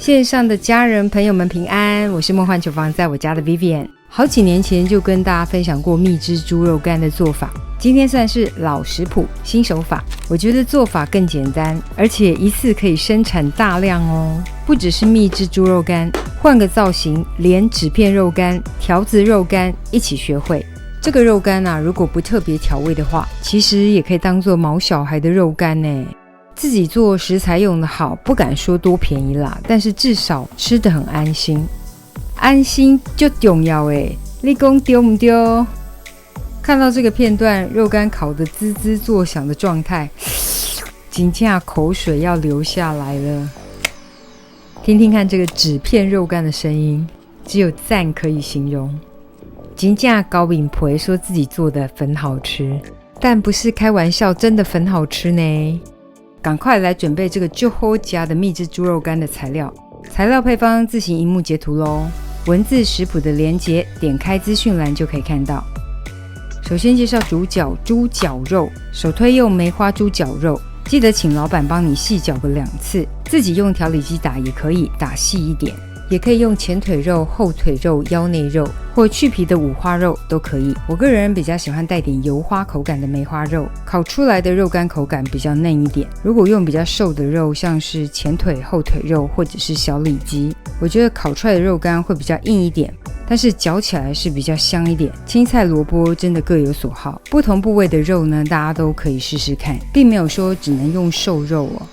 线上的家人朋友们平安，我是梦幻厨房在我家的 Vivian。 好几年前就跟大家分享过蜜汁猪肉干的做法，今天算是老食谱新手法，我觉得做法更简单，而且一次可以生产大量哦。不只是蜜汁猪肉干，换个造型，连纸片肉干、条子肉干一起学会。这个肉干啊，如果不特别调味的话，其实也可以当做毛小孩的肉干呢。自己做食材用的好，不敢说多便宜啦，但是至少吃得很安心。安心就重要耶，你说对不对？看到这个片段，肉干烤得滋滋作响的状态，真的口水要流下来了。听听看这个纸片肉干的声音，只有赞可以形容。真的高饼皮说自己做的粉好吃，但不是开玩笑，真的粉好吃呢。赶快来准备这个就好吃的蜜汁猪肉干的材料，材料配方自行萤幕截图咯，文字食谱的连结点开资讯栏就可以看到。首先介绍主角猪脚肉，首推用梅花猪脚肉，记得请老板帮你细搅个2次，自己用调理机打也可以，打细一点，也可以用前腿肉、后腿肉、腰内肉或去皮的五花肉都可以。我个人比较喜欢带点油花口感的梅花肉，烤出来的肉干口感比较嫩一点。如果用比较瘦的肉，像是前腿、后腿肉或者是小里脊，我觉得烤出来的肉干会比较硬一点，但是嚼起来是比较香一点。青菜萝卜真的各有所好，不同部位的肉呢，大家都可以试试看，并没有说只能用瘦肉哦。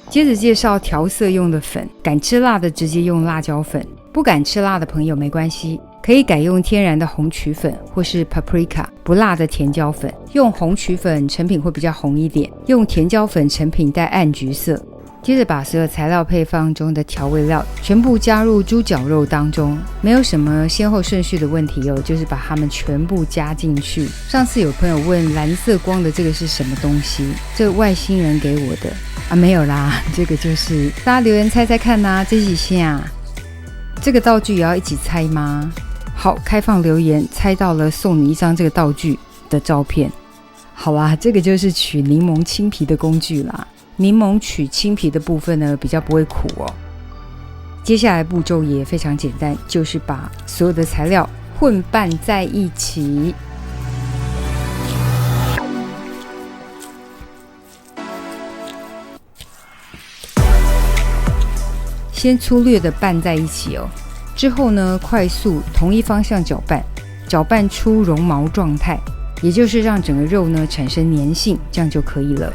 接着介绍调色用的粉，敢吃辣的直接用辣椒粉，不敢吃辣的朋友没关系，可以改用天然的红曲粉或是 paprika 不辣的甜椒粉，用红曲粉成品会比较红一点，用甜椒粉成品带暗橘色。接着把所有材料配方中的调味料全部加入猪脚肉当中，没有什么先后顺序的问题哦，就是把它们全部加进去。上次有朋友问蓝色光的这个是什么东西，这个外星人给我的啊，没有啦，这个就是大家留言猜猜看啊，这几下这个道具也要一起猜吗？好，开放留言，猜到了送你一张这个道具的照片。好啦，这个就是取柠檬青皮的工具啦。柠檬取青皮的部分呢，比较不会苦哦。接下来步骤也非常简单，就是把所有的材料混拌在一起。先粗略的拌在一起哦，之后呢，快速同一方向搅拌，搅拌出绒毛状态，也就是让整个肉呢产生粘性，这样就可以了。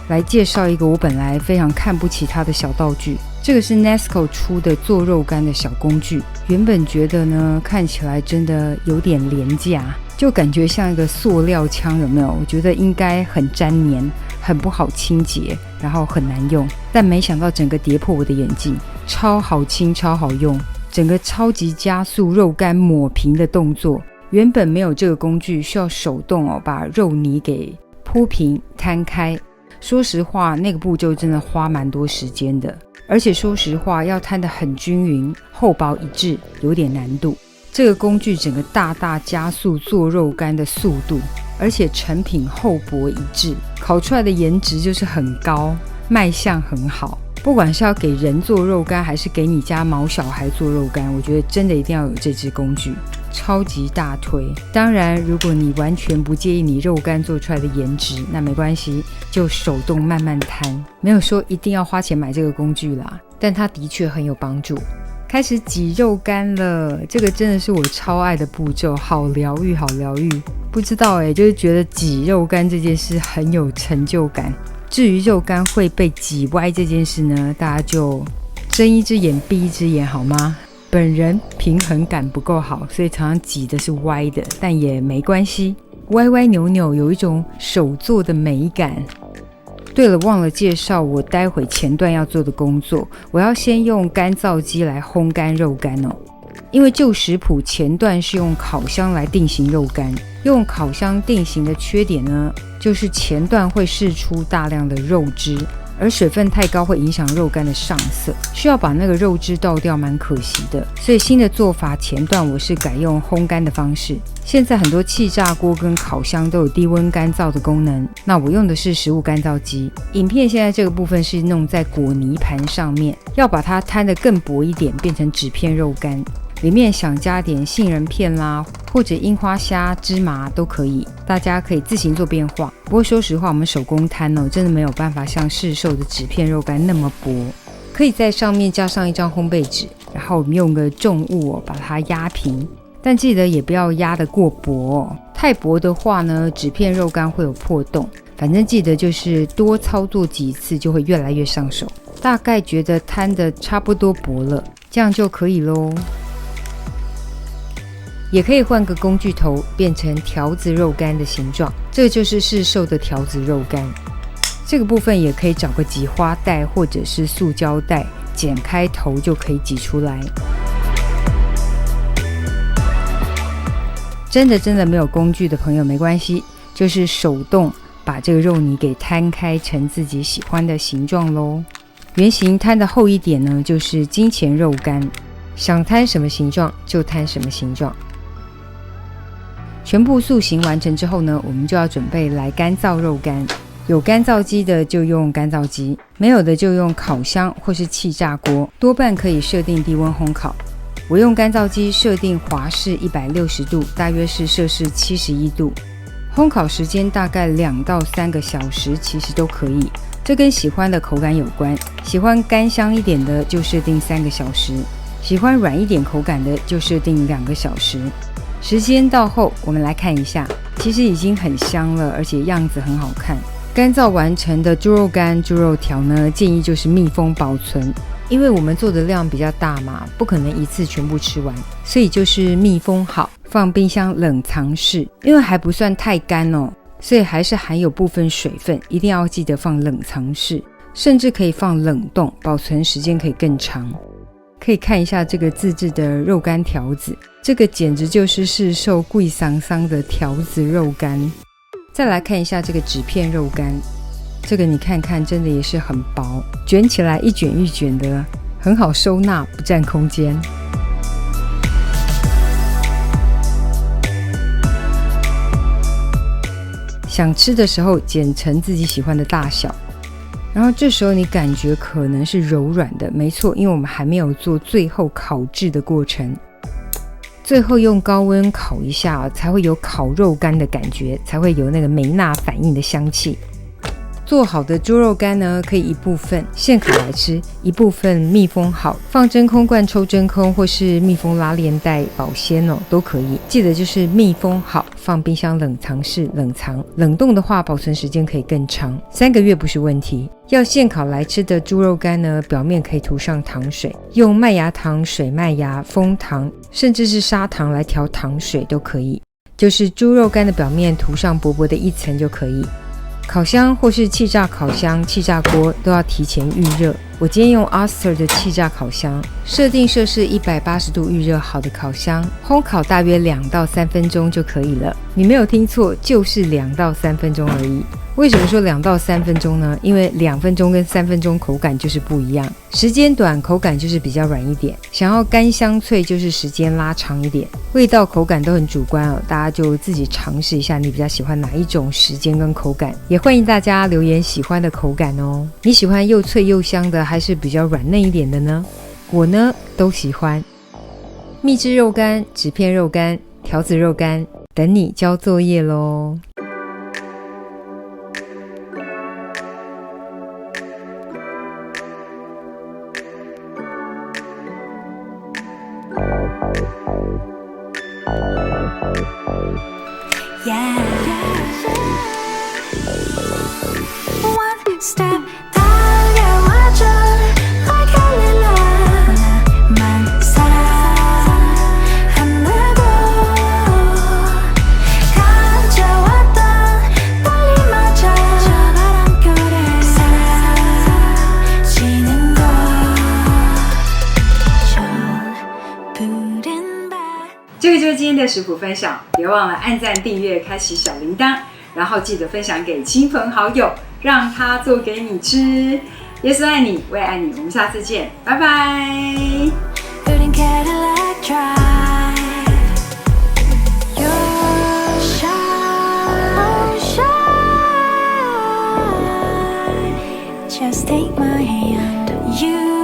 来介绍一个我本来非常看不起它的小道具，这个是 Nesco 出的做肉干的小工具。原本觉得呢，看起来真的有点廉价，就感觉像一个塑料枪，有没有？我觉得应该很粘黏，很不好清洁，然后很难用。但没想到整个跌破我的眼镜，超好清，超好用，整个超级加速肉干抹平的动作。原本没有这个工具，需要手动哦，把肉泥给铺平摊开。说实话，那个步骤真的花蛮多时间的，而且说实话，要摊得很均匀、厚薄一致，有点难度。这个工具整个大大加速做肉干的速度，而且成品厚薄一致，烤出来的颜值就是很高，卖相很好。不管是要给人做肉干，还是给你家毛小孩做肉干，我觉得真的一定要有这支工具，超级大推。当然，如果你完全不介意你肉干做出来的颜值，那没关系，就手动慢慢摊，没有说一定要花钱买这个工具啦，但它的确很有帮助。开始挤肉干了，这个真的是我超爱的步骤，好疗愈，好疗愈。不知道就是觉得挤肉干这件事很有成就感。至于肉干会被挤歪这件事呢，大家就睁一只眼闭一只眼好吗？本人平衡感不够好，所以常常挤的是歪的，但也没关系，歪歪扭扭有一种手做的美感。对了，忘了介绍我待会前段要做的工作，我要先用干燥机来烘干肉干哦。因为旧食谱前段是用烤箱来定型肉干，用烤箱定型的缺点呢，就是前段会释出大量的肉汁，而水分太高会影响肉干的上色，需要把那个肉汁倒掉，蛮可惜的。所以新的做法前段我是改用烘干的方式。现在很多气炸锅跟烤箱都有低温干燥的功能，那我用的是食物干燥机。影片现在这个部分是弄在果泥盘上面，要把它摊得更薄一点，变成纸片肉干。里面想加点杏仁片啦，或者樱花虾、芝麻都可以，大家可以自行做变化。不过说实话，我们手工摊真的没有办法像市售的纸片肉干那么薄，可以在上面加上一张烘焙纸，然后我们用个重物把它压平，但记得也不要压得过薄太薄的话呢，纸片肉干会有破洞。反正记得就是多操作几次就会越来越上手。大概觉得摊的差不多薄了，这样就可以咯。也可以换个工具头，变成条子肉干的形状，这就是市售的条子肉干。这个部分也可以找个挤花袋或者是塑胶袋，剪开头就可以挤出来。真的没有工具的朋友没关系，就是手动把这个肉泥给摊开成自己喜欢的形状咯。圆形摊的厚一点呢，就是金钱肉干，想摊什么形状就摊什么形状。全部塑形完成之后呢，我们就要准备来干燥肉干。有干燥机的就用干燥机，没有的就用烤箱或是气炸锅，多半可以设定低温烘烤。我用干燥机设定华氏160度，大约是摄氏71度。烘烤时间大概2到3个小时，其实都可以。这跟喜欢的口感有关，喜欢干香一点的就设定3个小时，喜欢软一点口感的就设定2个小时。时间到后，我们来看一下，其实已经很香了，而且样子很好看。干燥完成的猪肉干、猪肉条呢，建议就是密封保存，因为我们做的量比较大嘛，不可能一次全部吃完，所以就是密封好，放冰箱冷藏室。因为还不算太干所以还是含有部分水分，一定要记得放冷藏室，甚至可以放冷冻，保存时间可以更长。可以看一下这个自制的肉干条子，这个简直就是市售贵桑桑的条子肉干。再来看一下这个纸片肉干，这个你看看，真的也是很薄，卷起来一卷一卷的，很好收纳，不占空间。想吃的时候剪成自己喜欢的大小，然后这时候你感觉可能是柔软的，没错，因为我们还没有做最后烤制的过程。最后用高温烤一下才会有烤肉干的感觉，才会有那个梅纳反应的香气。做好的猪肉干呢，可以一部分现烤来吃，一部分密封好，放真空罐抽真空，或是密封拉链袋保鲜都可以。记得就是密封好，放冰箱冷藏室冷藏，冷冻的话保存时间可以更长，3个月不是问题。要现烤来吃的猪肉干呢，表面可以涂上糖水，用麦芽糖、水麦芽、枫糖，甚至是砂糖来调糖水都可以。就是猪肉干的表面涂上薄薄的一层就可以。烤箱或是气炸烤箱、气炸锅都要提前预热。我今天用 Oster 的气炸烤箱，设定摄氏180度预热好的烤箱，烘烤大约2到3分钟就可以了。你没有听错，就是2到3分钟而已。为什么说2到3分钟呢？因为2分钟跟3分钟口感就是不一样，时间短口感就是比较软一点，想要干香脆就是时间拉长一点。味道口感都很主观大家就自己尝试一下你比较喜欢哪一种时间跟口感，也欢迎大家留言喜欢的口感你喜欢又脆又香的还是比较软嫩一点的呢？我呢都喜欢。蜜汁肉干、纸片肉干、条子肉干，等你交作业咯。Yeah. One step 달려와줘 like a lila 나만 사랑한다고 가져왔던 떨림마저 저 바람결에 사라지는 것 좋은 푸른 밤。这个就是今天的食谱分享，别忘了按赞、订阅、开启小铃铛，然后记得分享给亲朋好友，让他做给你吃。耶稣爱你，我也爱你，我们下次见，拜拜。 Building Cadillac Drive. You're shy. Just take my hand. You